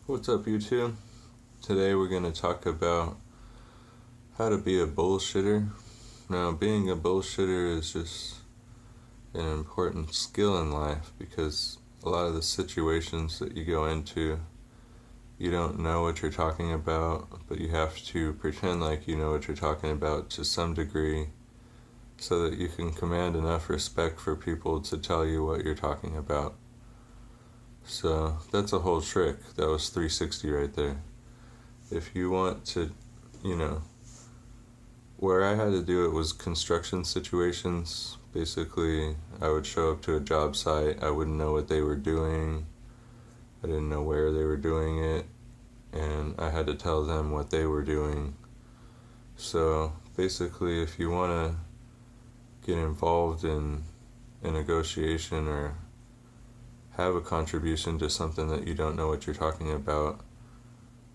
What's up, YouTube? Today we're going to talk about how to be a bullshitter. Now, being a bullshitter is just an important skill in life because a lot of the situations that you go into, you don't know what you're talking about, but you have to pretend like you know what you're talking about to some degree so that you can command enough respect for people to tell you what you're talking about. So that's a whole trick. That was 360 right there. If you want to, you know, where I had to do it was construction situations. Basically, I would show up to a job site, I wouldn't know what they were doing, I didn't know where they were doing it, and I had to tell them what they were doing. So basically, if you want to get involved in a negotiation or have a contribution to something that you don't know what you're talking about,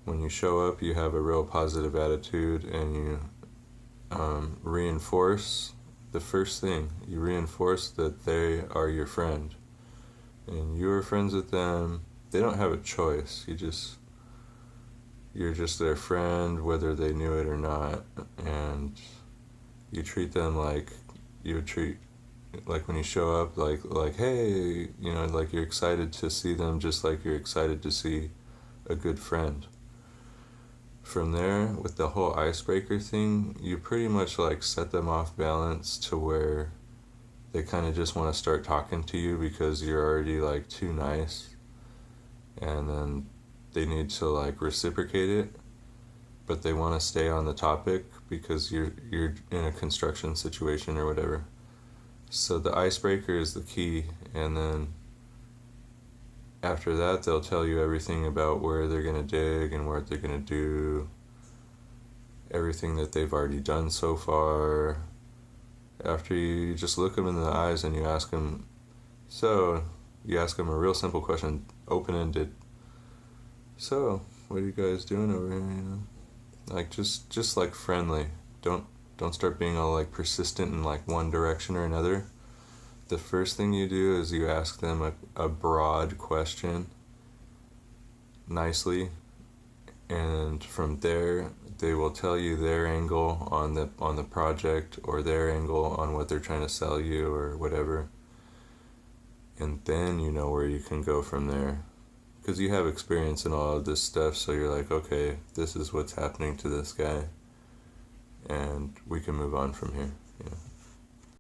when you show up, you have a real positive attitude and you reinforce the first thing. You reinforce that they are your friend and you are friends with them. They don't have a choice. You're just their friend, whether they knew it or not, and you treat them like you would treat, like when you show up, like hey, like you're excited to see them, just like you're excited to see a good friend. From there, with the whole icebreaker thing, you pretty much like set them off balance to where they kind of just want to start talking to you because you're already like too nice, and then they need to like reciprocate it, but they want to stay on the topic because you're in a construction situation or whatever. So the icebreaker is the key, and then after that they'll tell you everything about where they're going to dig and what they're going to do, everything that they've already done so far. After you just look them in the eyes and you ask them a real simple question, open-ended. So, what are you guys doing over here, Like just like friendly. Don't start being all like persistent in like one direction or another. The first thing you do is you ask them a broad question nicely, and from there they will tell you their angle on the project or their angle on what they're trying to sell you or whatever, and then you know where you can go from there because you have experience in all of this stuff. So you're like, okay, this is what's happening to this guy, and we can move on from here.